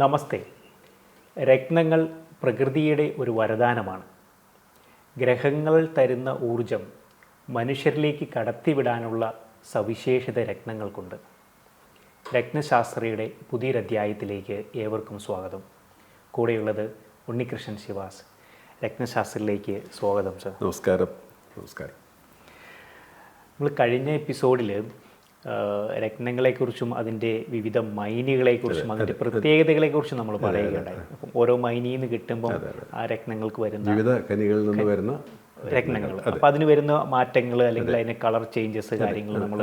നമസ്തേ. രത്നങ്ങൾ പ്രകൃതിയുടെ ഒരു വരദാനമാണ്. ഗ്രഹങ്ങൾ തരുന്ന ഊർജം മനുഷ്യരിലേക്ക് കടത്തിവിടാനുള്ള സവിശേഷത രത്നങ്ങൾക്കുണ്ട്. രത്നശാസ്ത്രയുടെ പുതിയൊരധ്യായത്തിലേക്ക് ഏവർക്കും സ്വാഗതം. കൂടെയുള്ളത് ഉണ്ണികൃഷ്ണൻ ശിവാസ്. രത്നശാസ്ത്രയിലേക്ക് സ്വാഗതം സർ. നമസ്കാരം. നമ്മൾ കഴിഞ്ഞ എപ്പിസോഡിൽ രത്നങ്ങളെക്കുറിച്ചും അതിൻ്റെ വിവിധ മൈനുകളെക്കുറിച്ചും അതിൻ്റെ പ്രത്യേകതകളെക്കുറിച്ചും നമ്മൾ പറയുകയുണ്ടായി. അപ്പം ഓരോ മൈനിൽ നിന്ന് കിട്ടുമ്പോൾ ആ രത്നങ്ങൾക്ക് വരുന്ന വിവിധ ഖനികളിൽ നിന്ന് വരുന്ന രത്നങ്ങൾ, അപ്പം അതിന് വരുന്ന മാറ്റങ്ങൾ അല്ലെങ്കിൽ അതിൻ്റെ കളർ ചേഞ്ചസ് കാര്യങ്ങൾ നമ്മൾ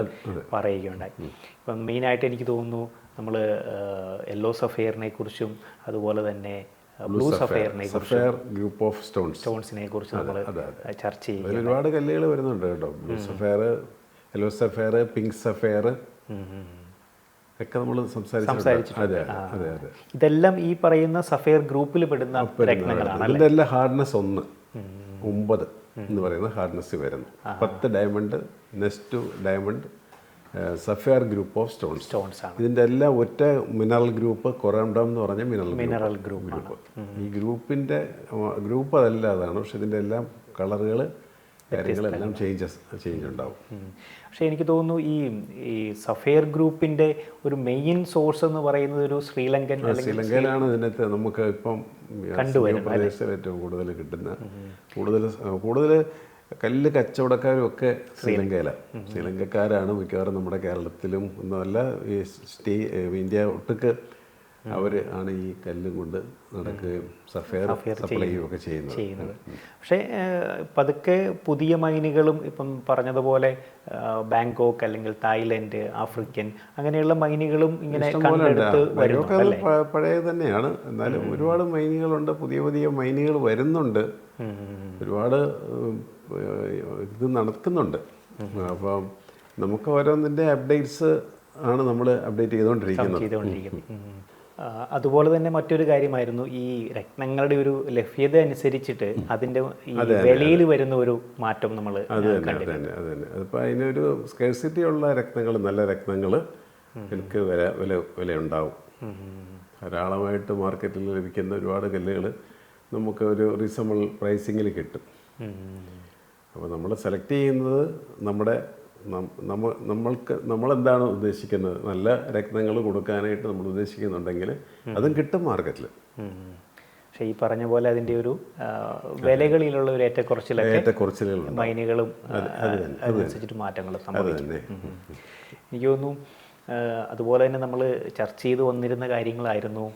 പറയുകയുണ്ടായി. ഇപ്പം മെയിനായിട്ട് എനിക്ക് തോന്നുന്നു നമ്മൾ യെല്ലോ സഫയറിനെ കുറിച്ചും അതുപോലെ തന്നെ ബ്ലൂ സഫയറിനെ സഫയർ ഗ്രൂപ്പ് ഓഫ് സ്റ്റോൺസിനെ കുറിച്ച് നമ്മൾ ചർച്ച ചെയ്യും. ഒരുപാട് കല്ലുകൾ വരുന്നുണ്ട് കേട്ടോ. Blue sapphire, yellow sapphire, pink sapphire ഒക്കെ നമ്മൾ സംസാരിച്ചിട്ടുണ്ട്. ഇതെല്ലാം ഈ പറയുന്ന സഫയർ ഗ്രൂപ്പിൽ പെടുന്ന രത്നങ്ങളാണ്. അതിൻ്റെ എല്ലാം ഹാർഡ്നെസ് 9 എന്ന് പറയുന്ന ഹാർഡ്നെസ് വരുന്നു. 10 diamond, next diamond, sapphire group of stones ആണ്. ഇതിൻ്റെ എല്ലാം ഒറ്റ മിനറൽ ഗ്രൂപ്പ് കൊറാംഡം എന്ന് പറഞ്ഞ മിനറൽ ഗ്രൂപ്പ്. ഈ ഗ്രൂപ്പ് അതല്ലാതാണ്. പക്ഷെ ഇതിൻ്റെ എല്ലാം കളറുകൾ കാര്യങ്ങളെല്ലാം ചേഞ്ച് ഉണ്ടാവും. പക്ഷേ എനിക്ക് തോന്നുന്നു ഈ സഫയർ ഗ്രൂപ്പിൻ്റെ ഒരു മെയിൻ സോഴ്സ് എന്ന് പറയുന്നത് ഒരു ശ്രീലങ്കയിലാണ്. ഇതിനകത്ത് നമുക്ക് ഇപ്പം പ്രദേശത്ത് ഏറ്റവും കൂടുതൽ കിട്ടുന്ന കൂടുതൽ കല്ല് കച്ചവടക്കാരും ഒക്കെ ശ്രീലങ്കക്കാരാണ് മിക്കവാറും. നമ്മുടെ കേരളത്തിലും ഒന്നുമല്ല, ഈ ഇന്ത്യ ഒട്ടുക്ക് അവർ ആണ് ഈ കല്ലും കൊണ്ട് നടക്കുകയും സഫയർ സപ്ലൈ ചെയ്യുകയൊക്കെ ചെയ്യുന്നത്. പക്ഷേ പതുക്കെ പുതിയ മൈനുകളും ഇപ്പം പറഞ്ഞതുപോലെ ബാങ്കോക്ക് അല്ലെങ്കിൽ തായ്ലൻഡ്, ആഫ്രിക്കൻ അങ്ങനെയുള്ള മൈനുകളും ഇങ്ങനെ കണ്ടെടുത്ത് വരുന്നു. പഴയ തന്നെയാണ്, എന്നാലും ഒരുപാട് മൈനുകളുണ്ട്. പുതിയ മൈനുകൾ വരുന്നുണ്ട്. ഒരുപാട് ഇത് നടക്കുന്നുണ്ട്. അപ്പം നമുക്ക് ഓരോന്നിൻ്റെ അപ്ഡേറ്റ്സ് ആണ് നമ്മൾ അപ്ഡേറ്റ് ചെയ്തുകൊണ്ടിരിക്കുന്നത്. അതുപോലെ തന്നെ മറ്റൊരു കാര്യമായിരുന്നു ഈ രത്നങ്ങളുടെ ഒരു ലഭ്യത അനുസരിച്ചിട്ട് അതിൻ്റെ ഈ വിലയിൽ വരുന്ന ഒരു മാറ്റം നമ്മൾ കണ്ടിട്ടുണ്ട്. അതിപ്പോൾ അതിനൊരു സ്കേഴ്സിറ്റി ഉള്ള രത്നങ്ങൾ, നല്ല രത്നങ്ങൾ എനിക്ക് വില ഉണ്ടാവും. ധാരാളമായിട്ട് മാർക്കറ്റിൽ ലഭിക്കുന്ന ഒരുപാട് കല്ലുകൾ നമുക്ക് ഒരു റീസണബിൾ പ്രൈസിങ്ങിൽ കിട്ടും. അപ്പോൾ നമ്മൾ സെലക്ട് ചെയ്യുന്നത് നമ്മളെന്താണ് ഉദ്ദേശിക്കുന്നത്. നല്ല രത്നങ്ങൾ കൊടുക്കാനായിട്ട് നമ്മൾ ഉദ്ദേശിക്കുന്നുണ്ടെങ്കിൽ അതും കിട്ടും മാർക്കറ്റിൽ. പക്ഷേ ഈ പറഞ്ഞ പോലെ അതിൻ്റെ ഒരു വിലകളിലുള്ള ഒരു ഏറ്റക്കുറച്ചിലുകൾ മൈനുകളും അതനുസരിച്ചിട്ട് മാറ്റങ്ങൾ സംഭവിച്ചു. എനിക്ക് തോന്നുന്നു അതുപോലെ തന്നെ നമ്മൾ ചർച്ച ചെയ്ത് വന്നിരുന്ന കാര്യങ്ങളായിരുന്നു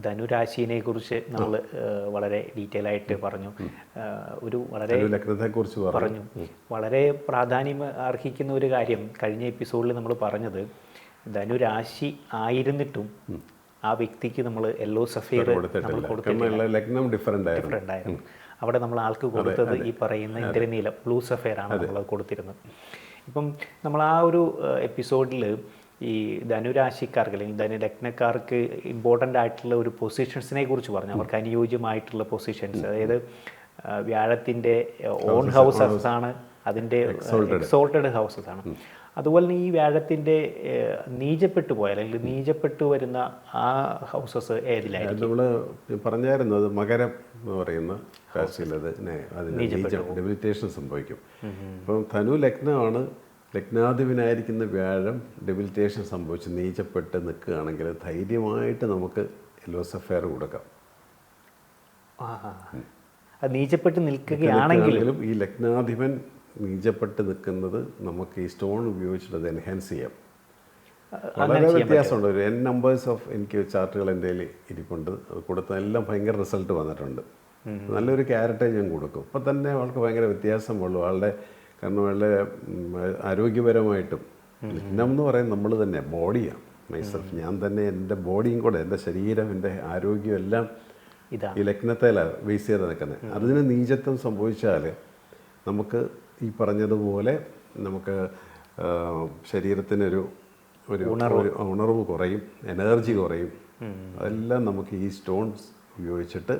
ധനുരാശിനെ കുറിച്ച് നമ്മൾ വളരെ ഡീറ്റെയിൽ ആയിട്ട് പറഞ്ഞു. ഒരു വളരെ പറഞ്ഞു വളരെ പ്രാധാന്യം അർഹിക്കുന്ന ഒരു കാര്യം കഴിഞ്ഞ എപ്പിസോഡിൽ നമ്മൾ പറഞ്ഞത്, ധനുരാശി ആയിരുന്നിട്ടും ആ വ്യക്തിക്ക് നമ്മൾ യെല്ലോ സഫയർ ഡിഫറെൻ്റ് ആയിരുന്നു. അവിടെ നമ്മൾ ആൾക്ക് കൊടുത്തത് ഈ പറയുന്ന ഇന്ദ്രനീലം ബ്ലൂ സഫയർ ആണ് നമ്മൾ കൊടുത്തിരുന്നത്. ഇപ്പം നമ്മൾ ആ ഒരു എപ്പിസോഡിൽ ഈ ധനുരാശിക്കാർക്ക് അല്ലെങ്കിൽ ധനുരത്നക്കാർക്ക് ഇമ്പോർട്ടൻ്റ് ആയിട്ടുള്ള ഒരു പൊസിഷൻസിനെ കുറിച്ച് പറഞ്ഞു. അവർക്ക് അനുയോജ്യമായിട്ടുള്ള പൊസിഷൻസ്, അതായത് വ്യാഴത്തിൻ്റെ ഓൺ ഹൗസസ് ആണ്, അതിൻ്റെ എക്സോൾട്ടഡ് ഹൗസസ് ആണ്. അതുപോലെ തന്നെ ഈ വ്യാഴത്തിൻ്റെ നീചപ്പെട്ടു പോയ അല്ലെങ്കിൽ നീചപ്പെട്ടു വരുന്ന ആ ഹൗസസ് ഏതിലായിരിക്കും? നമ്മൾ പറഞ്ഞായിരുന്നു, അത് മകരം എന്ന് പറയുന്ന രാശിയിലത് ഡെബിലിറ്റേഷൻ സംഭവിക്കും. ഇപ്പം ധനു ലഗ്നമാണ്. ലഗ്നാധിപനായിരിക്കുന്ന വ്യാഴം ഡെബിലിറ്റേഷൻ സംഭവിച്ച് നീചപ്പെട്ട് നിൽക്കുകയാണെങ്കിൽ ധൈര്യമായിട്ട് നമുക്ക് യെല്ലോ സഫയർ കൊടുക്കാം. നീചപ്പെട്ട് നിൽക്കുകയാണെങ്കിലും ഈ ലഗ്നാധിപൻ നീചപ്പെട്ട് നിൽക്കുന്നത് നമുക്ക് ഈ സ്റ്റോൺ ഉപയോഗിച്ചിട്ട് അത് എൻഹാൻസ് ചെയ്യാം. വളരെ വ്യത്യാസമുണ്ട്. ഒരു N നമ്പേഴ്സ് ഓഫ് എനിക്ക് ചാർട്ടുകൾ എൻ്റെ കയ്യിൽ ഇരിപ്പുണ്ട്. അത് കൊടുത്തെല്ലാം ഭയങ്കര റിസൾട്ട് വന്നിട്ടുണ്ട്. നല്ലൊരു ക്യാരറ്റേ ഞാൻ കൊടുക്കും. ഇപ്പം തന്നെ അവൾക്ക് ഭയങ്കര വ്യത്യാസമുള്ളൂ ആളുടെ. കാരണം വളരെ ആരോഗ്യപരമായിട്ടും ലഗ്നം എന്ന് പറയുന്നത് നമ്മൾ തന്നെ ബോഡിയാണ്, മൈസെൽഫ്, ഞാൻ തന്നെ, എൻ്റെ ബോഡിയും കൂടെ, എൻ്റെ ശരീരം, എൻ്റെ ആരോഗ്യം എല്ലാം ഈ ലഗ്നത്തിലാണ് ബേസ് ചെയ്ത് നിൽക്കുന്നത്. അതിന് നീചത്വം സംഭവിച്ചാൽ നമുക്ക് ഈ പറഞ്ഞതുപോലെ നമുക്ക് ശരീരത്തിനൊരു ഉണർവ് കുറയും, എനർജി കുറയും. അതെല്ലാം നമുക്ക് ഈ സ്റ്റോൺസ് ഉപയോഗിച്ചിട്ട്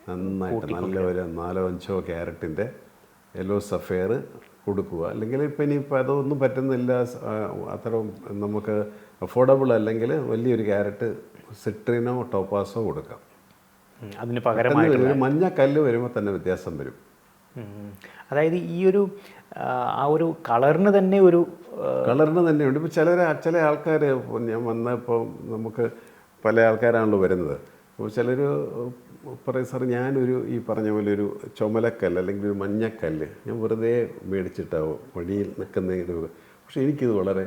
നന്നായിട്ട് നല്ല ഒരു 4-5 ക്യാരറ്റിൻ്റെ യെല്ലോ സഫയർ കൊടുക്കുക. അല്ലെങ്കിൽ ഇപ്പം ഇനിയിപ്പോൾ അതൊന്നും പറ്റുന്നില്ല, അത്ര നമുക്ക് അഫോർഡബിൾ അല്ലെങ്കിൽ വലിയൊരു ക്യാരറ്റ് സിട്രിനോ ടോപ്പാസോ കൊടുക്കാം. അതിന് പകരമായിട്ട് ഒരു മഞ്ഞ കല്ല് വരുമ്പോൾ തന്നെ വ്യത്യാസം വരും. അതായത് ഈ ഒരു ആ ഒരു കളറിന് തന്നെ ഉണ്ട്. ഇപ്പോൾ ചില ആൾക്കാർ ഞാൻ വന്നപ്പോൾ നമുക്ക് പല ആൾക്കാരാണല്ലോ വരുന്നത്. അപ്പോൾ ചിലർ പറയും സാർ ഞാനൊരു ഈ പറഞ്ഞ പോലെ ഒരു ചുമലക്കല്ല് അല്ലെങ്കിൽ ഒരു മഞ്ഞക്കല്ല് ഞാൻ വെറുതെ മേടിച്ചിട്ടാവും വഴിയിൽ നിൽക്കുന്ന. പക്ഷേ എനിക്കിത് വളരെ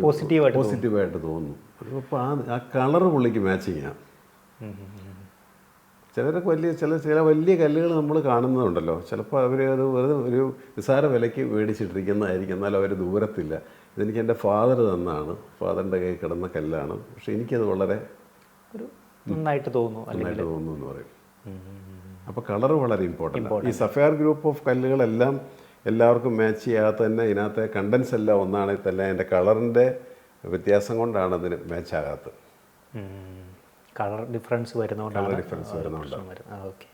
പോസിറ്റീവായിട്ട് തോന്നുന്നു. അപ്പോൾ ആ കളറ് പുള്ളിക്ക് മാച്ചിങ്ങാണ്. ചിലരൊക്കെ ചില വലിയ കല്ലുകൾ നമ്മൾ കാണുന്നതുണ്ടല്ലോ, ചിലപ്പോൾ അവർ അത് വെറുതെ ഒരു നിസ്സാര വിലയ്ക്ക് മേടിച്ചിട്ടിരിക്കുന്നതായിരിക്കും, എന്നാലും അവർ ദൂരത്തില്ല. ഇതെനിക്ക് എൻ്റെ ഫാദർ തന്നാണ്, ഫാദറിൻ്റെ കയ്യിൽ കിടന്ന കല്ലാണ്, പക്ഷെ എനിക്കത് വളരെ നന്നായിട്ട് തോന്നുന്നു എന്ന് പറയും. അപ്പോൾ കളറ് വളരെ ഇമ്പോർട്ടൻ്റ്. ഈ സഫയർ ഗ്രൂപ്പ് ഓഫ് കല്ലുകളെല്ലാം എല്ലാവർക്കും മാച്ച് ചെയ്യാതെ തന്നെ ഇതിനകത്തെ കണ്ടൻസ് എല്ലാം ഒന്നാണെങ്കിൽ തന്നെ അതിൻ്റെ കളറിൻ്റെ വ്യത്യാസം കൊണ്ടാണ് അതിന് മാച്ച് ആകാത്തത്. കളർ ഡിഫറൻസ് വരുന്നതുകൊണ്ടാണ്. ഓക്കെ.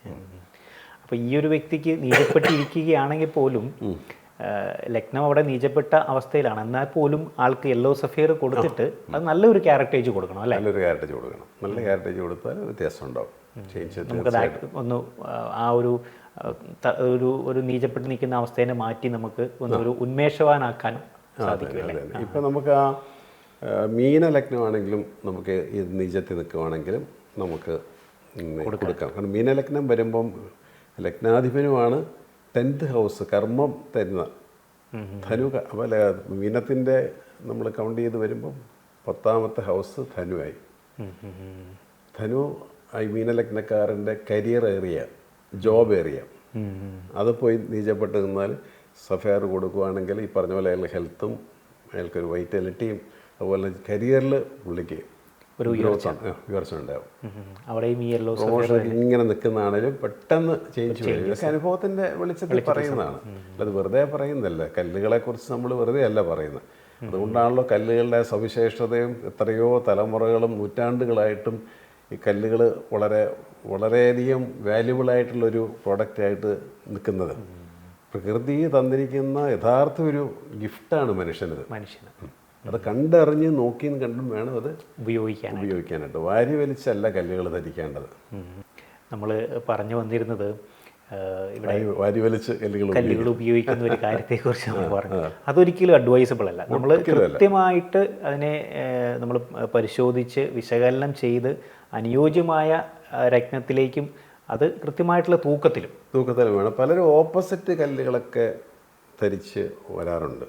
അപ്പോൾ ഈ ഒരു വ്യക്തിക്ക് നീചപ്പെട്ടിരിക്കുകയാണെങ്കിൽ പോലും ലഗ്നം അവിടെ നീചപ്പെട്ട അവസ്ഥയിലാണ്, എന്നാൽ പോലും ആൾക്ക് യെല്ലോ സഫയർ കൊടുത്തിട്ട് അത് നല്ലൊരു ക്യാരക്ടേജ് കൊടുക്കണം അല്ലേ? നല്ലൊരു ക്യാരക്ടേജ് കൊടുക്കണം. നല്ല ക്യാരക്ടേജ് കൊടുത്താൽ വ്യത്യാസം ഉണ്ടാവും. നമുക്ക് ഒന്ന് ആ ഒരു നീചപ്പെട്ട് നിൽക്കുന്ന അവസ്ഥയെ മാറ്റി നമുക്ക് ഒരു ഉന്മേഷവാനാക്കാൻ സാധിക്കും. ഇപ്പം നമുക്ക് ആ മീന ലഗ്നമാണെങ്കിലും നമുക്ക് ഈ നീചത്തിൽ നിൽക്കുവാണെങ്കിലും നമുക്ക് കൊടുക്കാം. കാരണം മീന ലഗ്നം വരുമ്പം ലഗ്നാധിപനുമാണ് 10th ഹൗസ് കർമ്മം തരുന്ന ധനു. അപ്പോൾ മീനത്തിൻ്റെ നമ്മൾ കൗണ്ട് ചെയ്ത് വരുമ്പം 10ാമത്തെ ഹൗസ് ധനുവായി. ധനു ഈ മീനലഗ്നക്കാരൻ്റെ കരിയർ ഏരിയ, ജോബ് ഏരിയ, അത് പോയി നീചപ്പെട്ട് നിന്നാൽ സഫയർ കൊടുക്കുകയാണെങ്കിൽ ഈ പറഞ്ഞ പോലെ അയാളുടെ ഹെൽത്തും അയാൾക്കൊരു വൈറ്റാലിറ്റിയും അതുപോലെ കരിയറിൽ പുള്ളിക്ക് ഒരു ഉയർച്ച ഉണ്ടാവും. ഇങ്ങനെ നിൽക്കുന്നതാണെങ്കിലും പെട്ടെന്ന് ചേഞ്ച് വരും. ഇതൊക്കെ അനുഭവത്തിൻ്റെ വെളിച്ചത്തിൽ പറയുന്നതാണ്, അത് വെറുതെ പറയുന്നതല്ല. കല്ലുകളെക്കുറിച്ച് നമ്മൾ വെറുതെ അല്ല പറയുന്നത്. അതുകൊണ്ടാണല്ലോ കല്ലുകളുടെ സവിശേഷതയും എത്രയോ തലമുറകളും നൂറ്റാണ്ടുകളായിട്ടും ഈ കല്ലുകൾ വളരെയധികം വാല്യുബിളായിട്ടുള്ളൊരു പ്രോഡക്റ്റായിട്ട് നിൽക്കുന്നത്. പ്രകൃതി തന്നിരിക്കുന്ന യഥാർത്ഥ ഒരു ഗിഫ്റ്റാണ് മനുഷ്യന്. അത് കണ്ടറിഞ്ഞ് നോക്കിയും കണ്ടും വേണം അത് ഉപയോഗിക്കാനായിട്ട്. വാരി വലിച്ചല്ല കല്ലുകൾ ധരിക്കേണ്ടത്. നമ്മൾ പറഞ്ഞു വന്നിരുന്നത് ഇവിടെ വാരി വലിച്ച് കല്ലുകൾ ഉപയോഗിക്കുന്ന ഒരു കാര്യത്തെക്കുറിച്ച് നമ്മൾ പറഞ്ഞു. അതൊരിക്കലും അഡ്വൈസബിൾ അല്ല. നമ്മൾ കൃത്യമായിട്ട് അതിനെ നമ്മൾ പരിശോധിച്ച് വിശകലനം ചെയ്ത് അനുയോജ്യമായ രത്നത്തിലേക്കും അത് കൃത്യമായിട്ടുള്ള തൂക്കത്തിലും വേണം. പലരും ഓപ്പോസിറ്റ് കല്ലുകളൊക്കെ ധരിച്ച് വരാറുണ്ട്.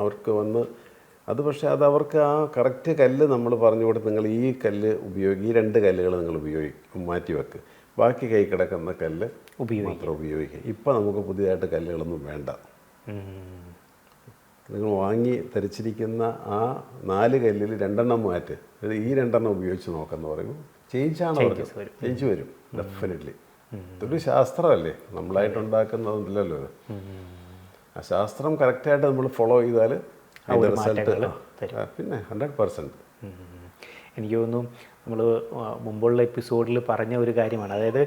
അവർക്ക് വന്ന് അത് പക്ഷേ അത് അവർക്ക് ആ കറക്റ്റ് കല്ല് നമ്മൾ പറഞ്ഞു കൊടുത്ത് നിങ്ങൾ ഈ കല്ല് ഈ 2 കല്ലുകൾ നിങ്ങൾ മാറ്റി വെക്ക്, ബാക്കി കൈ കിടക്കുന്ന കല്ല് മാത്രം ഉപയോഗിക്കുക. ഇപ്പം നമുക്ക് പുതിയതായിട്ട് കല്ലുകളൊന്നും വേണ്ട. നിങ്ങൾ വാങ്ങി ധരിച്ചിരിക്കുന്ന ആ 4 കല്ലിൽ 2 മാറ്റ്, ഈ 2 ഉപയോഗിച്ച് നോക്കാമെന്ന് പറയുമ്പോൾ ചേഞ്ച് വരും ഡെഫിനറ്റ്ലി. ഇതൊരു ശാസ്ത്രമല്ലേ, നമ്മളായിട്ടുണ്ടാക്കുന്നതല്ലല്ലോ ഇത്. ആ ശാസ്ത്രം കറക്റ്റായിട്ട് നമ്മൾ ഫോളോ ചെയ്താൽ അതിൻ്റെ റിസൾട്ട് പിന്നെ 100%. എനിക്ക് തോന്നുന്നു നമ്മൾ മുമ്പുള്ള എപ്പിസോഡിൽ പറഞ്ഞ ഒരു കാര്യമാണ്. അതായത്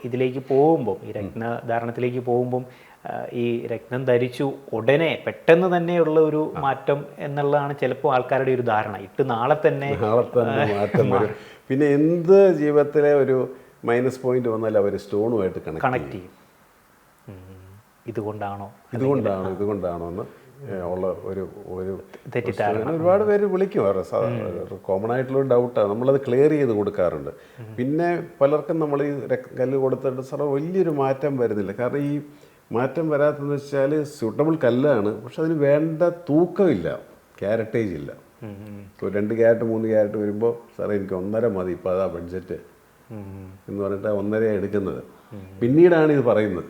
ഇതിലേക്ക് പോകുമ്പം, ഈ രത്നധാരണത്തിലേക്ക് പോകുമ്പം ഈ രത്നം ധരിച്ചു ഉടനെ പെട്ടെന്ന് തന്നെയുള്ള ഒരു മാറ്റം എന്നുള്ളതാണ് ചിലപ്പോൾ ആൾക്കാരുടെ ഒരു ധാരണ. നാളെ തന്നെ മാറ്റം വരും. പിന്നെ എന്ത് ജീവിതത്തിലെ ഒരു മൈനസ് പോയിന്റ് വന്നാലും അവർ സ്റ്റോണുമായിട്ട് കണക്ട് ചെയ്യും. ഇതുകൊണ്ടാണോ എന്ന് ഉള്ള ഒരു തെറ്റിദ്ധാരണ ഒരുപാട് പേര് വിളിക്കും. കോമൺ ആയിട്ടുള്ളൊരു ഡൗട്ടാണ്, നമ്മളത് ക്ലിയർ ചെയ്ത് കൊടുക്കാറുണ്ട്. പിന്നെ പലർക്കും നമ്മൾ ഈ കല്ല് കൊടുത്തിട്ട് സാർ വലിയൊരു മാറ്റം വരുന്നില്ല. കാരണം ഈ മാറ്റം വരാത്തതെന്ന് വെച്ചാൽ സ്യൂട്ടബിൾ കല്ലാണ്, പക്ഷെ അതിന് വേണ്ട തൂക്കമില്ല, ക്യാരറ്റേജ് ഇല്ല. ഇപ്പോൾ 2 ക്യാരറ്റ് 3 ക്യാരറ്റ് വരുമ്പോൾ സാറേ എനിക്ക് 1.5 മതി, ഇപ്പോൾ അതാ ബഡ്ജറ്റ് എന്ന് പറഞ്ഞിട്ട് 1.5 എടുക്കുന്നത്. പിന്നീടാണ് ഇത് പറയുന്നത്.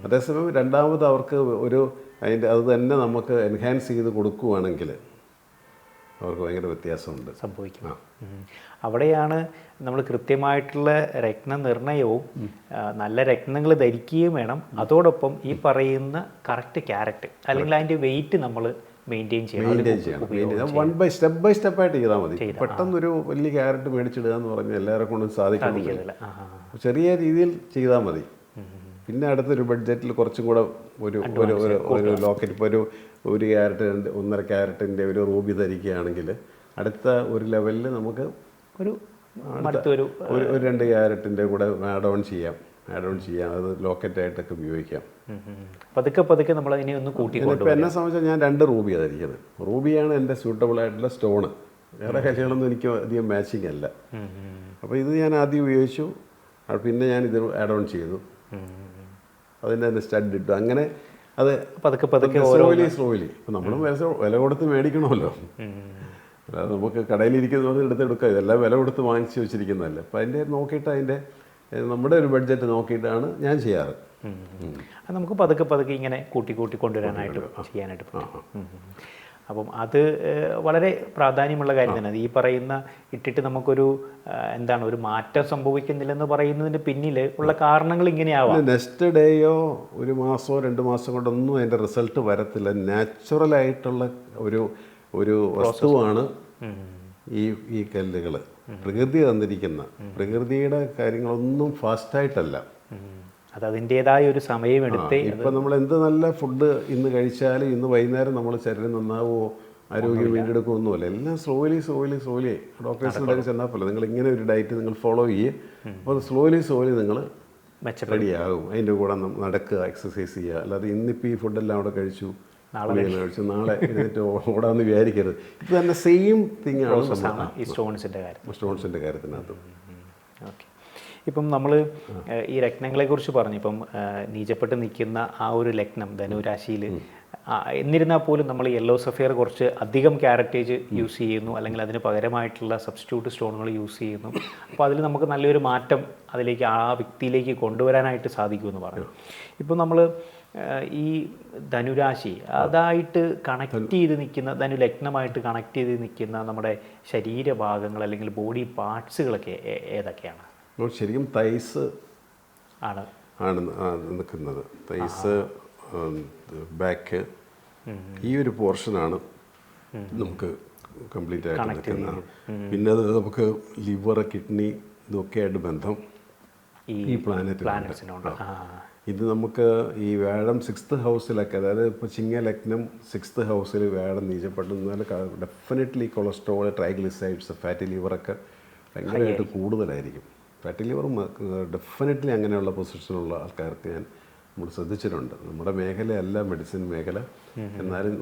അതേസമയം രണ്ടാമത് അവർക്ക് അത് തന്നെ നമുക്ക് എൻഹാൻസ് ചെയ്ത് കൊടുക്കുകയാണെങ്കിൽ അവർക്ക് ഭയങ്കര വ്യത്യാസമുണ്ട് സംഭവിക്കും. അവിടെയാണ് നമ്മൾ കൃത്യമായിട്ടുള്ള രത്നനിർണയവും നല്ല രത്നങ്ങൾ ധരിക്കുകയും വേണം. അതോടൊപ്പം ഈ പറയുന്ന കറക്റ്റ് ക്യാരറ്റ് അല്ലെങ്കിൽ അതിൻ്റെ വെയിറ്റ് നമ്മൾ മെയിൻറ്റെയിൻ ചെയ്യണം. സ്റ്റെപ്പ് ബൈ സ്റ്റെപ്പായിട്ട് ചെയ്താൽ മതി. പെട്ടെന്നൊരു വലിയ ക്യാരറ്റ് മേടിച്ചിടുക എന്ന് പറഞ്ഞാൽ എല്ലാവരെ കൊണ്ടും സാധിക്കുന്നില്ല. ചെറിയ രീതിയിൽ ചെയ്താൽ മതി. പിന്നെ അടുത്തൊരു ബഡ്ജറ്റിൽ കുറച്ചും കൂടെ ഒരു ലോക്കറ്റ്, ഇപ്പോൾ ഒരു ക്യാരറ്റ് 1.5 ക്യാരറ്റിൻ്റെ ഒരു റൂബി ധരിക്കുകയാണെങ്കിൽ അടുത്ത ഒരു ലെവലിൽ നമുക്ക് ഒരു അടുത്തൊരു ഒരു 2 ക്യാരറ്റിൻ്റെ കൂടെ ആഡ് ഓൺ ചെയ്യാം. അത് ലോക്കറ്റായിട്ടൊക്കെ ഉപയോഗിക്കാം. പതുക്കെ നമ്മൾ അതിനെ ഒന്ന് കൂട്ടിക്കൊണ്ടു. ഇപ്പോൾ എന്നെ സംബന്ധിച്ചാൽ ഞാൻ 2 റൂബിയാണ് ധരിക്കുന്നത്. റൂബിയാണ് എൻ്റെ സ്യൂട്ടബിൾ ആയിട്ടുള്ള സ്റ്റോണ്. വേറെ കല്ലുകളൊന്നും എനിക്ക് അധികം മാച്ചിങ് അല്ല. അപ്പോൾ ഇത് ഞാൻ ആദ്യം ഉപയോഗിച്ചു, പിന്നെ ഞാൻ ഇത് ആഡ് ഓൺ ചെയ്തു, അതിൻ്റെ തന്നെ സ്റ്റഡ് ഇട്ടു. അങ്ങനെ അത് പതുക്കെ സ്ലോലി ഇപ്പം നമ്മൾ വില കൊടുത്ത് മേടിക്കണമല്ലോ. അല്ലാതെ നമുക്ക് കടയിലിരിക്കുന്നത് എടുത്തെടുക്കുക. ഇതെല്ലാം വില കൊടുത്ത് വാങ്ങിച്ച് വെച്ചിരിക്കുന്നതല്ല. അപ്പം അതിൻ്റെ നോക്കിയിട്ട് നമ്മുടെ ഒരു ബഡ്ജറ്റ് നോക്കിയിട്ടാണ് ഞാൻ ചെയ്യാറ്. നമുക്ക് പതുക്കെ ഇങ്ങനെ കൂട്ടി കൊണ്ടുവരാനായിട്ട് ചെയ്യാനായിട്ട് പറ്റും. അപ്പം അത് വളരെ പ്രാധാന്യമുള്ള കാര്യം തന്നെ. ഈ പറയുന്ന ഇട്ടിട്ട് നമുക്കൊരു ഒരു മാറ്റം സംഭവിക്കുന്നില്ലെന്ന് പറയുന്നതിന് പിന്നിൽ ഉള്ള കാരണങ്ങൾ ഇങ്ങനെയാവാം. നെക്സ്റ്റ് ഡേയോ 1 മാസമോ 2 മാസം കൊണ്ടൊന്നും അതിൻ്റെ റിസൾട്ട് വരത്തില്ല. നാച്ചുറലായിട്ടുള്ള ഒരു വസ്തുവാണ് ഈ കല്ലുകൾ. പ്രകൃതി തന്നിരിക്കുന്ന പ്രകൃതിയുടെ കാര്യങ്ങളൊന്നും ഫാസ്റ്റായിട്ടല്ല. അത് അതിൻ്റെതായ ഒരു സമയമെടുത്ത് ഇപ്പം നമ്മൾ എന്ത് നല്ല ഫുഡ് ഇന്ന് കഴിച്ചാലും ഇന്ന് വൈകുന്നേരം നമ്മൾ ശരീരം നന്നാവുമോ ആരോഗ്യം വീണ്ടെടുക്കുമൊന്നുമല്ല. എല്ലാം സ്ലോലി ഡോക്ടേഴ്സിൻ്റെ ചെന്നാൽ പോലെ നിങ്ങൾ ഇങ്ങനെ ഒരു ഡയറ്റ് നിങ്ങൾ ഫോളോ ചെയ്യുക. അപ്പോൾ സ്ലോലി നിങ്ങൾ റെഡിയാകും. അതിൻ്റെ കൂടെ നടക്കുക, എക്സസൈസ് ചെയ്യുക. അല്ലാതെ ഇന്നിപ്പോൾ ഈ ഫുഡെല്ലാം അവിടെ കഴിച്ചു നാളെ എഴുന്നേറ്റ് ഓടാമെന്ന് വിചാരിക്കരുത്. ഇത് തന്നെ സെയിം തിങ് ആണ് ഈ സ്റ്റോൺസിൻ്റെ കാര്യത്തിനകത്ത്. ഓക്കെ. ഇപ്പം നമ്മൾ ഈ ലഗ്നങ്ങളെക്കുറിച്ച് പറഞ്ഞു. ഇപ്പം നീചപ്പെട്ട് നിൽക്കുന്ന ആ ഒരു ലഗ്നം ധനുരാശിയിൽ എന്നിരുന്നാൽ പോലും നമ്മൾ യെല്ലോ സഫയർ കുറച്ച് അധികം ക്യാരറ്റേജ് യൂസ് ചെയ്യുന്നു, അല്ലെങ്കിൽ അതിന് പകരമായിട്ടുള്ള സബ്സ്റ്റിറ്റ്യൂട്ട് സ്റ്റോണുകൾ യൂസ് ചെയ്യുന്നു. അപ്പോൾ അതിൽ നമുക്ക് നല്ലൊരു മാറ്റം അതിലേക്ക് ആ വ്യക്തിയിലേക്ക് കൊണ്ടുവരാനായിട്ട് സാധിക്കുമെന്ന് പറഞ്ഞു. ഇപ്പം നമ്മൾ ഈ ധനുരാശി അതായിട്ട് കണക്ട് ചെയ്ത് നിൽക്കുന്ന, ധനുലഗ്നമായിട്ട് കണക്ട് ചെയ്ത് നിൽക്കുന്ന നമ്മുടെ ശരീരഭാഗങ്ങൾ അല്ലെങ്കിൽ ബോഡി പാർട്സുകളൊക്കെ ഏതൊക്കെയാണ്? ശരിക്കും തൈസ് ആണ് നിൽക്കുന്നത്. തൈസ്, ബാക്ക്, ഈ ഒരു പോർഷനാണ് നമുക്ക് കംപ്ലീറ്റ് ആയിട്ട് നിൽക്കുന്നത്. പിന്നെ അത് നമുക്ക് ലിവർ, കിഡ്നി ഇതൊക്കെ ആയിട്ട് ബന്ധം ഈ പ്ലാനറ്റിനുണ്ട്. ഇത് നമുക്ക് ഈ വ്യാഴം 6th ഹൗസിലൊക്കെ, അതായത് ഇപ്പോൾ ചിങ്ങലഗ്നം 6th ഹൗസിൽ വ്യാഴം നീചപ്പെട്ടുന്നാൽ ഡെഫിനറ്റ്ലി കൊളസ്ട്രോൾ, ട്രൈഗ്ലിസൈഡ്സ്, ഫാറ്റി ലിവറൊക്കെ ഭയങ്കരമായിട്ട് കൂടുതലായിരിക്കും. ഫാറ്റി ലിവർ ഡെഫിനറ്റ്ലി അങ്ങനെയുള്ള പൊസിഷനുള്ള ആൾക്കാർക്ക് നമ്മൾ ശ്രദ്ധിച്ചിട്ടുണ്ട്. നമ്മുടെ മേഖലയല്ല മെഡിസിൻ മേഖല, എന്നാലും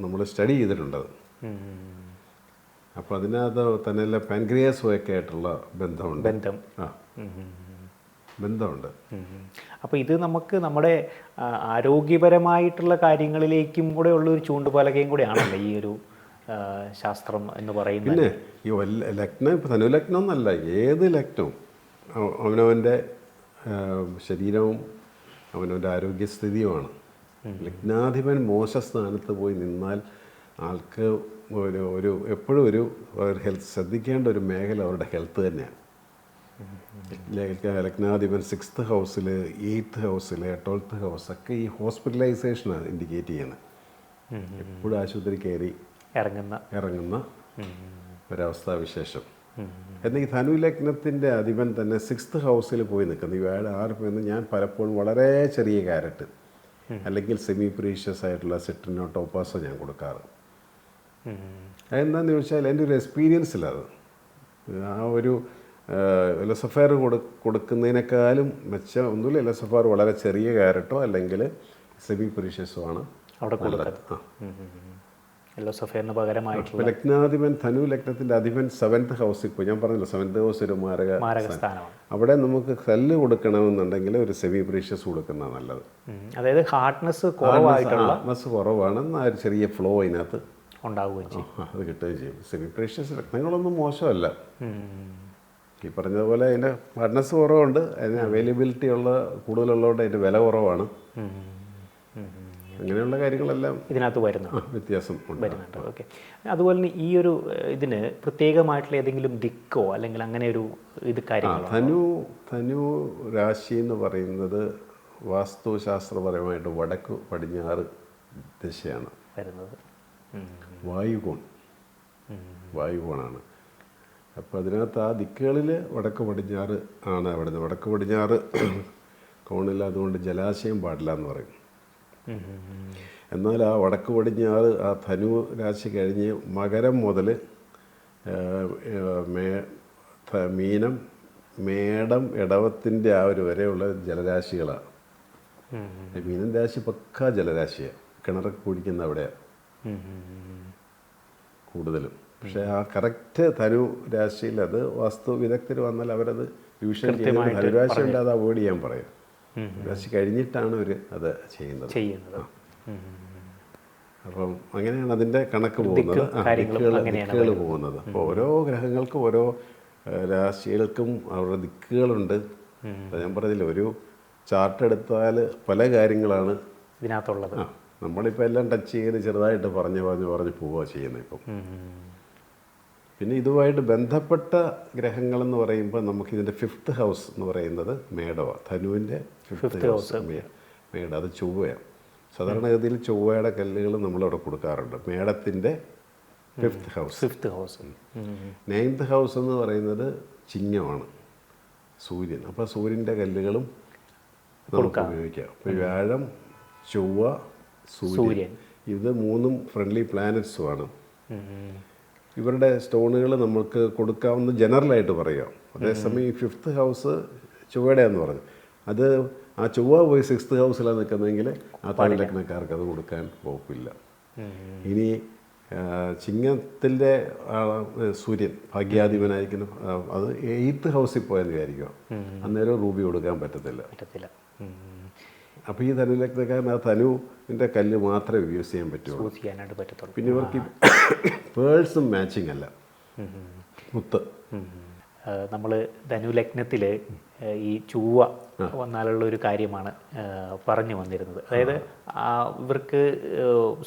നമ്മൾ സ്റ്റഡി ചെയ്തിട്ടുണ്ടത്. അപ്പോൾ അതിനകത്ത് തന്നെ പാൻക്രിയാസുമൊക്കെ ആയിട്ടുള്ള ബന്ധമുണ്ട്. അപ്പോൾ ഇത് നമുക്ക് നമ്മുടെ ആരോഗ്യപരമായിട്ടുള്ള കാര്യങ്ങളിലേക്കും കൂടെ ഉള്ളൊരു ചൂണ്ടുപലകയും കൂടെയാണല്ലോ ഈ ഒരു ശാസ്ത്രം എന്ന് പറയുന്നത്. പിന്നെ ഈ ലഗ്നം, ഇപ്പോൾ ധനുലഗ്നം എന്നല്ല, ഏത് ലഗ്നവും അവനവൻ്റെ ശരീരവും അവനവൻ്റെ ആരോഗ്യസ്ഥിതിയുമാണ്. ലഗ്നാധിപൻ മോശ സ്ഥാനത്ത് പോയി നിന്നാൽ ആൾക്ക് എപ്പോഴും ഒരു ഹെൽത്ത് ശ്രദ്ധിക്കേണ്ട ഒരു മേഖല അവരുടെ ഹെൽത്ത് തന്നെയാണ്. ലഗ്നാധിപൻ 6th ഹൗസിൽ, 8th ഹൗസിൽ, 12th ഹൗസൊക്കെ ഈ ഹോസ്പിറ്റലൈസേഷനാണ് ഇൻഡിക്കേറ്റ് ചെയ്യുന്നത്. എപ്പോഴും ആശുപത്രി കയറി ഇറങ്ങുന്ന ഒരവസ്ഥാവിശേഷം. എന്നാൽ ഈ ധനുലഗ്നത്തിൻ്റെ അധിപൻ തന്നെ 6th ഹൗസിൽ പോയി നിൽക്കുന്നത്. ഈ വേറെ 6 പോയി ഞാൻ പലപ്പോഴും വളരെ ചെറിയ ക്യാരറ്റ് അല്ലെങ്കിൽ സെമി പ്രീഷ്യസ് ആയിട്ടുള്ള സിട്രിനോ ടോപ്പാസോ ഞാൻ കൊടുക്കാറ്. അതെന്താണെന്ന് ചോദിച്ചാൽ എൻ്റെ ഒരു എക്സ്പീരിയൻസിലത് ആ ഒരു എലസഫയർ കൊടുക്കുന്നതിനേക്കാളും മെച്ചം ഒന്നുമില്ല. എലസഫയർ വളരെ ചെറിയ ക്യാരറ്റോ അല്ലെങ്കിൽ സെമി പ്രീഷ്യസോ ആണ് അവിടെ കൊടുക്കുന്നത്. ലഗ്നാധിപൻ, ധനു ലഗ്നത്തിൻ്റെ അധിപൻ 7th ഹൗസിൽ പോയി. ഞാൻ പറഞ്ഞല്ലോ 7th ഹൗസ് ഒരു മാരകസ്ഥാനമാണ്. അവിടെ നമുക്ക് കല്ല് കൊടുക്കണമെന്നുണ്ടെങ്കിൽ ഒരു സെമി പ്രീഷ്യസ് കൊടുക്കുന്നതാണ് നല്ലത്. അതായത് ഹാർഡ്നെസ് കുറവാണ്, എന്നാൽ ഒരു ചെറിയ ഫ്ലോ അതിനകത്ത് ഉണ്ടാവുകയും ചെയ്യും, അത് കിട്ടുകയും ചെയ്യും. സെമി പ്രീഷ്യസ് രത്നങ്ങളൊന്നും മോശമല്ല. ഈ പറഞ്ഞതുപോലെ അതിൻ്റെ ഹാർഡ്നെസ് കുറവുണ്ട്, അതിന് അവൈലബിലിറ്റി കൂടുതലുള്ളതുകൊണ്ട് അതിൻ്റെ വില കുറവാണ്. അങ്ങനെയുള്ള കാര്യങ്ങളെല്ലാം ഇതിനകത്ത് വ്യത്യാസം വരുന്നുണ്ട്. ഓക്കെ. അതുപോലെ തന്നെ ഈ ഒരു ഇതിന് പ്രത്യേകമായിട്ടുള്ള ഏതെങ്കിലും ദിക്കോ അല്ലെങ്കിൽ അങ്ങനെ ഒരു കാര്യങ്ങളോ? ധനു രാശി എന്ന് പറയുന്നത് വാസ്തുശാസ്ത്രപരമായിട്ട് വടക്ക് പടിഞ്ഞാറ് ദിശയാണ് വരുന്നത്. വായുകോണാണ്. അപ്പോൾ അതിനകത്ത് ആ ദിക്കുകളിൽ വടക്ക് പടിഞ്ഞാറ് ആണ്. അവിടെ വടക്ക് പടിഞ്ഞാറ് കോണിൽ അതുകൊണ്ട് ജലാശയം പാടില്ല എന്ന് പറയും. എന്നാൽ ആ വടക്ക് പടിഞ്ഞാറ് ആ ധനു രാശി കഴിഞ്ഞ് മകരം മുതൽ മീനം, മേടം, ഇടവത്തിൻ്റെ ആ ഒരു വരെയുള്ള ജലരാശികളാണ്. മീനം രാശി പക്കാ ജലരാശിയാണ്, കിണറൊക്കെ കുടിക്കുന്ന അവിടെയാണ് കൂടുതലും. പക്ഷേ ആ കറക്റ്റ് ധനു രാശിയിൽ അത് വാസ്തു വിദഗ്ധർ വന്നാൽ അവരത് ഡിവിഷൻ ചെയ്യുന്നത് ധനുരാശി ഉണ്ട്, അത് അവോയ്ഡ് ചെയ്യാൻ പറയും. രാശി കഴിഞ്ഞിട്ടാണ് അവർ അത് ചെയ്യുന്നത്. അപ്പം അങ്ങനെയാണ് അതിൻ്റെ കണക്ക് പോകുന്നത്, ദിക്കുകൾ പോകുന്നത്. അപ്പോൾ ഓരോ ഗ്രഹങ്ങൾക്കും ഓരോ രാശികൾക്കും അവരുടെ ദിക്കുകളുണ്ട്. ഞാൻ പറഞ്ഞില്ല, ഒരു ചാർട്ട് എടുത്താൽ പല കാര്യങ്ങളാണ് ഇതിനകത്തുള്ളത്. നമ്മളിപ്പോൾ എല്ലാം ടച്ച് ചെയ്ത് ചെറുതായിട്ട് പറഞ്ഞ് പോവുക ചെയ്യുന്നത് ഇപ്പം. പിന്നെ ഇതുമായിട്ട് ബന്ധപ്പെട്ട ഗ്രഹങ്ങളെന്ന് പറയുമ്പോൾ നമുക്കിതിൻ്റെ 5th ഹൗസ് എന്ന് പറയുന്നത് മേടമാണ്. ധനുവിൻ്റെ 5th ഹൗസ് മേടം, അത് ചൊവ്വയാണ്. സാധാരണഗതിയിൽ ചൊവ്വയുടെ കല്ലുകൾ നമ്മളവിടെ കൊടുക്കാറുണ്ട്. മേടത്തിൻ്റെ 5th ഹൗസ്. 9th ഹൗസ് എന്ന് പറയുന്നത് ചിങ്ങമാണ്, സൂര്യൻ. അപ്പോൾ സൂര്യൻ്റെ കല്ലുകളും നമുക്ക് ഉപയോഗിക്കാം. ഇപ്പോൾ വ്യാഴം, ചൊവ്വ, സൂര്യൻ, ഇത് 3 ഫ്രണ്ട്ലി പ്ലാനറ്റ്സുമാണ്. ഇവരുടെ സ്റ്റോണുകൾ നമുക്ക് കൊടുക്കാവുന്ന ജനറലായിട്ട് പറയാം. അതേസമയം ഈ 5th ഹൗസ് ചൊവ്വയുടെയാന്ന് പറഞ്ഞു, അത് ആ ചൊവ്വ പോയി 6th ഹൗസിലാണ് നിൽക്കുന്നതെങ്കിൽ ആ തൊഴിൽ ലഗ്നക്കാർക്ക് അത് കൊടുക്കാൻ വകുപ്പില്ല. ഇനി ചിങ്ങത്തിൻ്റെ സൂര്യൻ ഭാഗ്യാധിപനായിരിക്കുന്ന അത് 8th ഹൗസിൽ പോയെന്ന് വിചാരിക്കുക, അന്നേരം റൂബി കൊടുക്കാൻ പറ്റത്തില്ല. അപ്പോൾ ഈ ധനുലഗ്നക്കാരൻ ആ ധനുവിൻ്റെ കല്ല് മാത്രമേ യൂസ് ചെയ്യാൻ പറ്റുള്ളൂ. പിന്നെ ഇവർക്ക് പേഴ്സും മാച്ചിങ് അല്ല, മുത്ത്. നമ്മൾ ധനുലഗ്നത്തിൽ ഈ ചൊവ്വ വന്നാലുള്ള ഒരു കാര്യമാണ് പറഞ്ഞു വന്നിരുന്നത്. അതായത് ഇവർക്ക്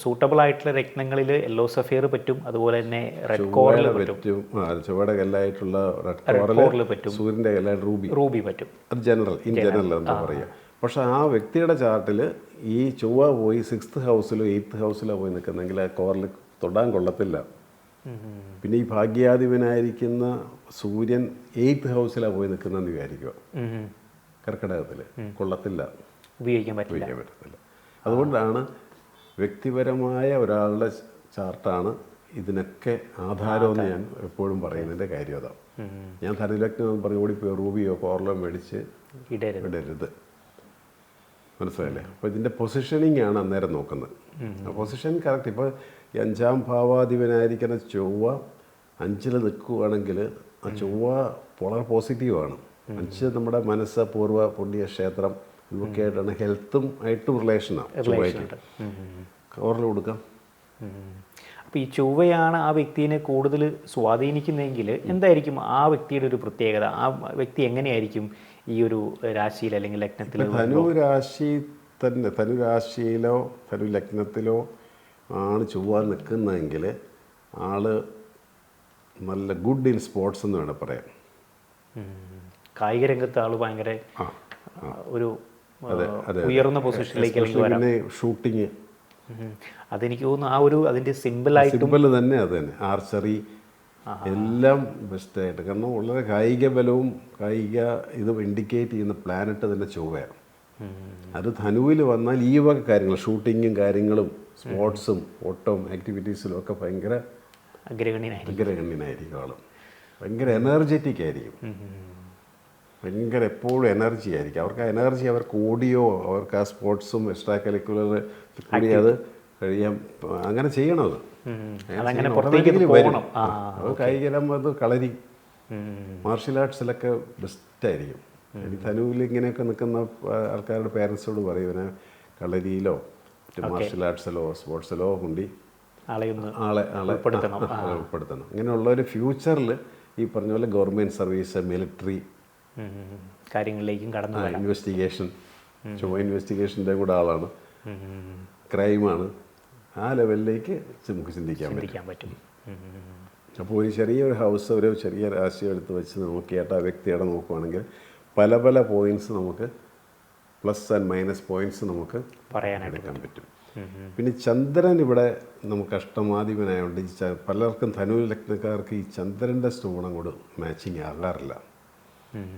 സൂട്ടബിൾ ആയിട്ടുള്ള രത്നങ്ങളിൽ യെല്ലോ സഫിയർ പറ്റും, അതുപോലെ തന്നെ റെഡ് കോറൽ പറ്റും. ചൊവ്വയുടെ കല്ലായിട്ടുള്ള റെഡ് കോറൽ പറ്റും, സൂര്യൻ്റെ കല്ലായിട്ട് റൂബി പറ്റും. അത് ജനറൽ, ഇൻ ജനറൽ എന്താ പറയുക. പക്ഷെ ആ വ്യക്തിയുടെ ചാർട്ടിൽ ഈ ചൊവ്വ പോയി 6th ഹൗസിലോ 8th ഹൗസിലോ പോയി നിൽക്കുന്നെങ്കിൽ ആ കോറിൽ തൊടാൻ കൊള്ളത്തില്ല. പിന്നെ ഈ ഭാഗ്യാധിപനായിരിക്കുന്ന സൂര്യൻ 8th ഹൗസിലാണ് പോയി നിൽക്കുന്നതെന്ന് വിചാരിക്കുക, കർക്കിടകത്തിൽ കൊള്ളത്തില്ല, ഉപയോഗിക്കാൻ പറ്റത്തില്ല. അതുകൊണ്ടാണ് വ്യക്തിപരമായ ഒരാളുടെ ചാർട്ടാണ് ഇതിനൊക്കെ ആധാരമെന്ന് ഞാൻ എപ്പോഴും പറയുന്നതിൻ്റെ കാര്യം അതാണ്. ഞാൻ ധനുലഗ്നം പറഞ്ഞ് ഓടിപ്പോയി റൂബിയോ കോറലോ മേടിച്ച് ഇടരുത്, മനസ്സിലായില്ലേ? അപ്പോൾ ഇതിൻ്റെ പൊസിഷനിങ് ആണ് അന്നേരം നോക്കുന്നത്. Position correct. ഇപ്പോൾ 5ാം ഭാവാധിപനായിരിക്കുന്ന ചൊവ്വ 5ൽ നിൽക്കുകയാണെങ്കിൽ ആ ചൊവ്വ വളരെ പോസിറ്റീവാണ്. 5 നമ്മുടെ മനസ്സ്, പൂർവ്വ പുണ്യ ക്ഷേത്രം, ഇതൊക്കെ ആയിട്ടാണ് ഹെൽത്തും ആയിട്ടും റിലേഷനാണ്. ചൊവ്വയ്ക്ക് കോറൽ കൊടുക്കാം. അപ്പോൾ ഈ ചൊവ്വയാണ് ആ വ്യക്തിയെ കൂടുതൽ സ്വാധീനിക്കുന്നതെങ്കിൽ എന്തായിരിക്കും ആ വ്യക്തിയുടെ ഒരു പ്രത്യേകത? ആ വ്യക്തി എങ്ങനെയായിരിക്കും ഈ ഒരു രാശിയിൽ അല്ലെങ്കിൽ ലഗ്നത്തിൽ? ധനുരാശി തന്നെ, ധനുരാശിയിലോ ധനു ലഗ്നത്തിലോ ആണ് ചൊവ്വ നിൽക്കുന്നതെങ്കിൽ ആള് നല്ല ഗുഡ് ഇൻ സ്പോർട്സ് എന്ന് വേണം പറയാം. കായിക രംഗത്ത് ആള് ഭയങ്കര ഒരു ഉയർന്ന പൊസിഷനിലേക്ക് പിന്നെ ഷൂട്ടിങ്, അതെനിക്ക് തോന്നുന്നു ആ ഒരു അതിൻ്റെ സിമ്പിൾ തന്നെ. അത് തന്നെ ആർച്ചറി എല്ലാം ബെസ്റ്റായിട്ട്. കാരണം വളരെ കായിക ബലവും കായിക ഇതും ഇൻഡിക്കേറ്റ് ചെയ്യുന്ന പ്ലാനറ്റ് തന്നെ ചൊവ്വയാണ്. അത് ധനുവിൽ വന്നാൽ ഈ വക കാര്യങ്ങൾ, ഷൂട്ടിങ്ങും കാര്യങ്ങളും സ്പോർട്സും ഓട്ടവും ആക്ടിവിറ്റീസിലും ഒക്കെ ഭയങ്കര അഗ്രഗണ്യനായിരിക്കും ആളും. ഭയങ്കര എനർജറ്റിക് ആയിരിക്കും, ഭയങ്കര എപ്പോഴും എനർജി ആയിരിക്കും. അവർക്ക് ആ എനർജി അവർക്ക് ഓടിയോ അവർക്ക് ആ സ്പോർട്സും എക്സ്ട്രാ കരിക്കുലർ കൂടി അത് കഴിയാൻ അങ്ങനെ ചെയ്യണത്. കായികം അത് കളരി മാർഷ്യൽ ആർട്സിലൊക്കെ ബെസ്റ്റായിരിക്കും. ഈ ധനുവിൽ ഇങ്ങനെയൊക്കെ നിൽക്കുന്ന ആൾക്കാരുടെ പേരൻസോട് പറയും, ഇവനെ കളരിയിലോ മാർഷ്യൽ ആർട്സിലോ സ്പോർട്സിലോ കൊണ്ടി ആളെ ഉൾപ്പെടുത്തണം. ഇങ്ങനെയുള്ള ഒരു ഫ്യൂച്ചറിൽ ഈ പറഞ്ഞ പോലെ ഗവൺമെൻറ് സർവീസ്, മിലിറ്ററി കാര്യങ്ങളിലേക്കും കടന്നു, ഇൻവെസ്റ്റിഗേഷൻ, ചുമ്മാ ഇൻവെസ്റ്റിഗേഷൻ്റെ കൂടെ ആളാണ്, ക്രൈമാണ്, ആ ലെവലിലേക്ക് നമുക്ക് ചിന്തിക്കാൻ പറ്റും. അപ്പോൾ ഒരു ചെറിയൊരു ഹൗസ്, ഒരു ചെറിയ രാശി എടുത്ത് വെച്ച് നോക്കിയിട്ട് ആ വ്യക്തിയുടെ നോക്കുകയാണെങ്കിൽ പല പല പോയിൻറ്റ്സ് നമുക്ക് പ്ലസ് ആൻഡ് മൈനസ് പോയിൻറ്റ്സ് നമുക്ക് പറയാനെടുക്കാൻ പറ്റും. പിന്നെ ചന്ദ്രൻ ഇവിടെ നമുക്ക് അഷ്ടമാധിപനായതുകൊണ്ട് ഈ പലർക്കും ധനു ലഗ്നക്കാർക്ക് ഈ ചന്ദ്രൻ്റെ സ്റ്റോണും കൂടെ മാച്ചിങ് ആകാറില്ല.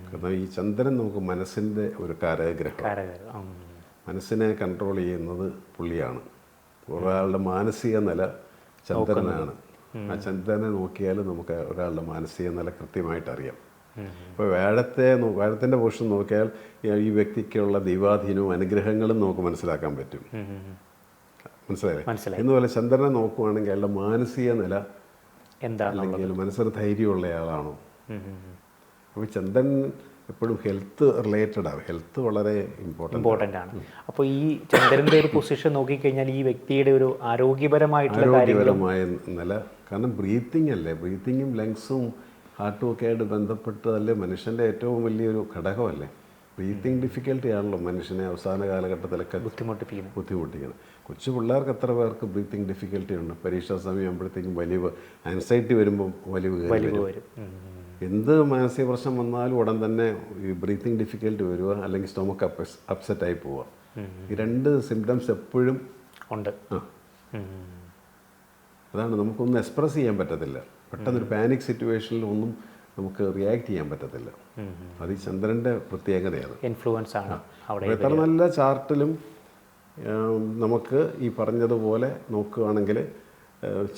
കാരണം ഈ ചന്ദ്രൻ നമുക്ക് മനസ്സിൻ്റെ ഒരു കാരഗ്രഹം, മനസ്സിനെ കൺട്രോൾ ചെയ്യുന്നത് പുള്ളിയാണ്. ഒരാളുടെ മാനസിക നില ചന്ദ്രനാണ്. ആ ചന്ദ്രനെ നോക്കിയാൽ നമുക്ക് ഒരാളുടെ മാനസിക നില കൃത്യമായിട്ട് അറിയാം. ഇപ്പോൾ വ്യാഴത്തിൻ്റെ പൊസിഷൻ നോക്കിയാൽ ഈ വ്യക്തിക്കുള്ള ദൈവാധീനവും അനുഗ്രഹങ്ങളും നമുക്ക് മനസ്സിലാക്കാൻ പറ്റും. മനസ്സിലായില്ലേ? എന്നുപോലെ ചന്ദ്രനെ നോക്കുവാണെങ്കിൽ അയാളുടെ മാനസിക നില അല്ലെങ്കിൽ മനസ്സിന് ധൈര്യമുള്ള ആളാണോ. അപ്പോൾ ചന്ദ്രൻ എപ്പോഴും ഹെൽത്ത് റിലേറ്റഡ് ആണ്. ഹെൽത്ത് വളരെ ഇമ്പോർട്ടൻ്റ് ആണ്. അപ്പോൾ ഈ ചന്ദ്രൻ്റെ ഒരു പൊസിഷൻ നോക്കിക്കഴിഞ്ഞാൽ ഈ വ്യക്തിയുടെ ഒരു ആരോഗ്യപരമായ നില, കാരണം ബ്രീത്തിങ് അല്ലേ, ബ്രീത്തിങ്ങും ലങ്സും ഹാർട്ടും ഒക്കെ ആയിട്ട് ബന്ധപ്പെട്ടതല്ലേ മനുഷ്യൻ്റെ ഏറ്റവും വലിയൊരു ഘടകമല്ലേ. ബ്രീത്തിങ് ഡിഫിക്കൽട്ടി ആണല്ലോ മനുഷ്യനെ അവസാന കാലഘട്ടത്തിലൊക്കെ ബുദ്ധിമുട്ടിക്കണം. കൊച്ചു പിള്ളേർക്ക് എത്ര പേർക്ക് ബ്രീത്തിങ് ഡിഫിക്കൽട്ടി ഉണ്ട്. പരീക്ഷാ സമയം ആകുമ്പോഴത്തേക്കും വലിവ്, ആൻസൈറ്റി വരുമ്പം വലിവ് വരും. എന്ത് മാനസിക പ്രശ്നം വന്നാലും ഉടൻ തന്നെ ഈ ബ്രീത്തിങ് ഡിഫിക്കൽട്ടി വരിക, അല്ലെങ്കിൽ സ്റ്റൊമക്ക് അപ്സെറ്റായി പോവുക. ഈ രണ്ട് സിംറ്റംസ് എപ്പോഴും ഉണ്ട്. അതാണ്, നമുക്കൊന്നും എക്സ്പ്രസ് ചെയ്യാൻ പറ്റത്തില്ല. പെട്ടെന്നൊരു പാനിക് സിറ്റുവേഷനിൽ ഒന്നും നമുക്ക് റിയാക്ട് ചെയ്യാൻ പറ്റത്തില്ല. അത് ഈ ചന്ദ്രൻ്റെ പ്രത്യേകതയാണ്, ഇൻഫ്ലുവൻസ് ആണ്. എത്ര നല്ല ചാർട്ടിലും നമുക്ക് ഈ പറഞ്ഞതുപോലെ നോക്കുകയാണെങ്കിൽ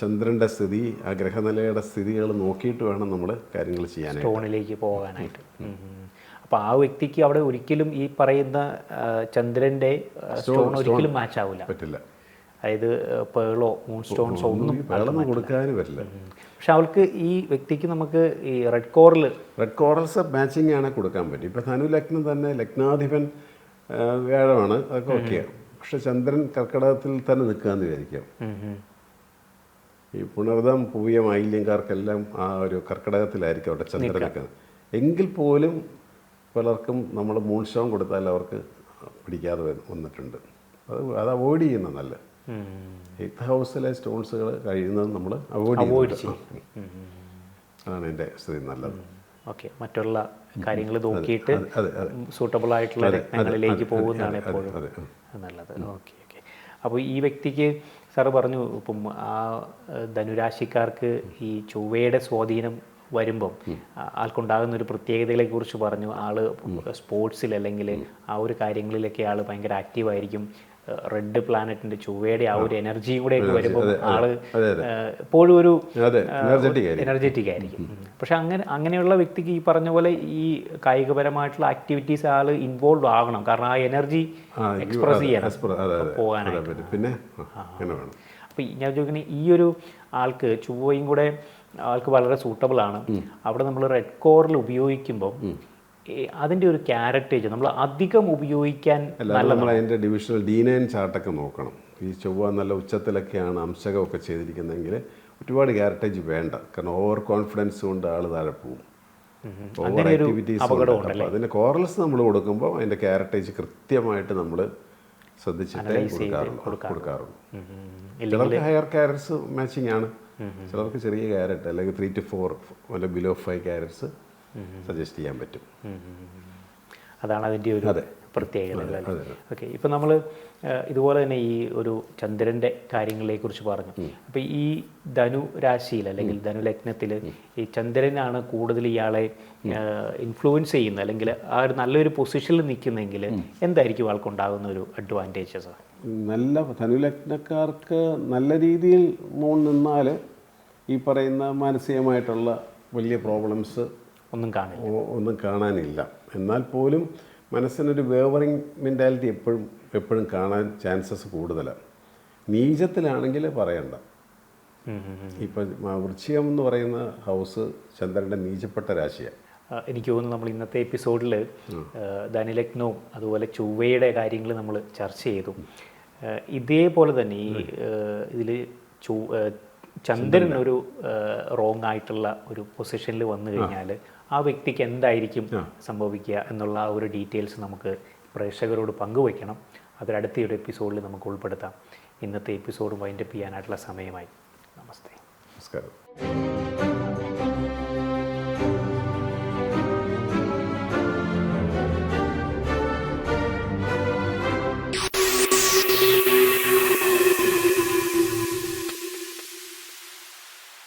ചന്ദ്രൻ്റെ സ്ഥിതി, ആ ഗ്രഹനിലയുടെ സ്ഥിതികൾ നോക്കിയിട്ട് വേണം നമ്മൾ കാര്യങ്ങൾ ചെയ്യാനായിട്ട്, സ്റ്റോണിലേക്ക് പോകാനായിട്ട്. അപ്പോൾ ആ വ്യക്തിക്ക് അവിടെ ഒരിക്കലും ഈ പറയുന്ന ചന്ദ്രൻ്റെ സ്റ്റോൺ ഒരിക്കലും മാച്ച് ആവില്ല, പറ്റില്ല. അതായത് പേളോ മൂൺ സ്റ്റോൺസോ ഒന്നും കൊടുക്കാനും പറ്റില്ല. പക്ഷെ അവൾക്ക് ഈ വ്യക്തിക്ക് നമുക്ക് ഈ റെഡ് കോറൽസ് മാച്ചിങ് ആണ് കൊടുക്കാൻ പറ്റും. ഇപ്പം ധനു ലഗ്നം തന്നെ ലഗ്നാധിപൻ വ്യാഴമാണ്, അതൊക്കെ ഓക്കെയാണ്. പക്ഷെ ചന്ദ്രൻ കർക്കിടകത്തിൽ തന്നെ നിൽക്കാമെന്ന് വിചാരിക്കാം. ഈ പുണർദം പൂയം ആയില്യംകാർക്കെല്ലാം ആ ഒരു കർക്കിടകത്തിലായിരിക്കും അവിടെ ചന്ദ്രൻ നിൽക്കുന്നത്. എങ്കിൽ പോലും പലർക്കും നമ്മൾ മൂൺ സ്റ്റോൺ കൊടുത്താൽ അവർക്ക് പിടിക്കാതെ വന്നിട്ടുണ്ട്. അത് അവോയ്ഡ് ചെയ്യുന്ന നല്ല. 8th ഹൗസിലെ സ്റ്റോൺസുകൾ കഴിയുന്നത് നമ്മൾ അവോയ്ഡ് ചെയ്യും. അതാണ് എൻ്റെ സ്ഥിതി നല്ലത്. ഓക്കെ, മറ്റുള്ള കാര്യങ്ങൾ നോക്കിയിട്ട് സൂട്ടബിൾ ആയിട്ടുള്ള രത്നങ്ങളിലേക്ക് പോകുന്നതാണ് എപ്പോഴും നല്ലത്. Okay okay. അപ്പോൾ ഈ വ്യക്തിക്ക് സാറ് പറഞ്ഞു, ഇപ്പം ആ ധനുരാശിക്കാർക്ക് ഈ ചൊവ്വയുടെ സ്വാധീനം വരുമ്പം ആൾക്കുണ്ടാകുന്ന ഒരു പ്രത്യേകതകളെക്കുറിച്ച് പറഞ്ഞു. ആള് സ്പോർട്സിൽ അല്ലെങ്കിൽ ആ ഒരു കാര്യങ്ങളിലൊക്കെ ആൾ ഭയങ്കര ആക്റ്റീവായിരിക്കും. റെഡ് പ്ലാനറ്റിന്റെ ചൊവ്വയുടെ ആ ഒരു എനർജിയും കൂടെ ഒക്കെ വരുമ്പോൾ ആള് എപ്പോഴും ഒരു എനർജറ്റിക് ആയിരിക്കും. പക്ഷെ അങ്ങനെയുള്ള വ്യക്തിക്ക് ഈ പറഞ്ഞ പോലെ ഈ കായികപരമായിട്ടുള്ള ആക്ടിവിറ്റീസ് ആള് ഇൻവോൾവ് ആകണം, കാരണം ആ എനർജി എക്സ്പ്രസ് ചെയ്യാൻ പോകാനായിട്ട്. പിന്നെ അപ്പൊ ഞാൻ ചോദിക്കുന്നത്, ഈ ഒരു ആൾക്ക് ചൊവ്വയും കൂടെ ആൾക്ക് വളരെ സൂട്ടബിൾ ആണ്. അവിടെ നമ്മൾ റെഡ് കോറൽ ഉപയോഗിക്കുമ്പോൾ അതിൻ്റെ ഒരു ക്യാരക്ടേജ് നമ്മൾ അധികം ഉപയോഗിക്കാൻ നമ്മൾ അതിൻ്റെ ഡിവിഷണൽ D9 ചാർട്ടൊക്കെ നോക്കണം. ഈ ചൊവ്വ നല്ല ഉച്ചത്തിലൊക്കെയാണ് അംശകമൊക്കെ ചെയ്തിരിക്കുന്നതെങ്കിൽ ഒരുപാട് ക്യാരക്ടേജ് വേണ്ട. കാരണം ഓവർ കോൺഫിഡൻസ് കൊണ്ട് ആൾ താഴെ പോകും. Over activities. അപ്പോൾ അതിൻ്റെ കോറൽസ് നമ്മൾ കൊടുക്കുമ്പോൾ അതിൻ്റെ ക്യാരക്ടേജ് കൃത്യമായിട്ട് നമ്മൾ ശ്രദ്ധിച്ചിട്ടേ കൊടുക്കാറുള്ളൂ. ചിലർക്ക് ഹയർ ക്യാരറ്റ്സ് മാച്ചിങ് ആണ്, ചിലർക്ക് ചെറിയ ക്യാരറ്റ് അല്ലെങ്കിൽ 3 to 4 അല്ല ബിലോ 5 ക്യാരറ്റ്സ് സജസ്റ്റ് ചെയ്യാൻ പറ്റും. അതാണ് അതിൻ്റെ ഒരു പ്രത്യേകത. ഓക്കെ, ഇപ്പം നമ്മൾ ഇതുപോലെ തന്നെ ഈ ഒരു ചന്ദ്രൻ്റെ കാര്യങ്ങളെക്കുറിച്ച് പറഞ്ഞു. അപ്പം ഈ ധനു രാശിയിൽ അല്ലെങ്കിൽ ധനു ലഗ്നത്തിൽ ഈ ചന്ദ്രനാണ് കൂടുതൽ ഇയാളെ ഇൻഫ്ലുവൻസ് ചെയ്യുന്നത്, അല്ലെങ്കിൽ ആ ഒരു നല്ലൊരു പൊസിഷനിൽ നിൽക്കുന്നെങ്കിൽ എന്തായിരിക്കും ആൾക്കുണ്ടാകുന്ന ഒരു അഡ്വാൻറ്റേജസ്? നല്ല ധനു ലഗ്നക്കാർക്ക് നല്ല രീതിയിൽ നിന്നാൽ ഈ പറയുന്ന മാനസികമായിട്ടുള്ള വലിയ പ്രോബ്ലംസ് ഒന്നും കാണാനില്ല. എന്നാൽ പോലും മനസ്സിനൊരു വേവറിങ് മെൻറ്റാലിറ്റി എപ്പോഴും കാണാൻ ചാൻസസ് കൂടുതലാണ്. നീചത്തിലാണെങ്കിൽ പറയണ്ട. ഇപ്പം വൃശ്ചികം എന്ന് പറയുന്ന ഹൗസ് ചന്ദ്രൻ്റെ നീചപ്പെട്ട രാശിയാണ്. എനിക്ക് തോന്നുന്നു നമ്മൾ ഇന്നത്തെ എപ്പിസോഡിൽ ധനുലഗ്നവും അതുപോലെ ചൊവ്വയുടെ കാര്യങ്ങൾ നമ്മൾ ചർച്ച ചെയ്തു. ഇതേപോലെ തന്നെ ഈ ഇതിൽ ചന്ദ്രൻ ഒരു റോങ് ആയിട്ടുള്ള ഒരു പൊസിഷനിൽ വന്നു കഴിഞ്ഞാൽ ആ വ്യക്തിക്ക് എന്തായിരിക്കും സംഭവിക്കുക എന്നുള്ള ആ ഒരു ഡീറ്റെയിൽസ് നമുക്ക് പ്രേക്ഷകരോട് പങ്കുവയ്ക്കണം. അതൊരടുത്ത ഒരു എപ്പിസോഡിൽ നമുക്ക് ഉൾപ്പെടുത്താം. ഇന്നത്തെ എപ്പിസോഡ് വൈൻഡപ്പ് ചെയ്യാനായിട്ടുള്ള സമയമായി. നമസ്കാരം.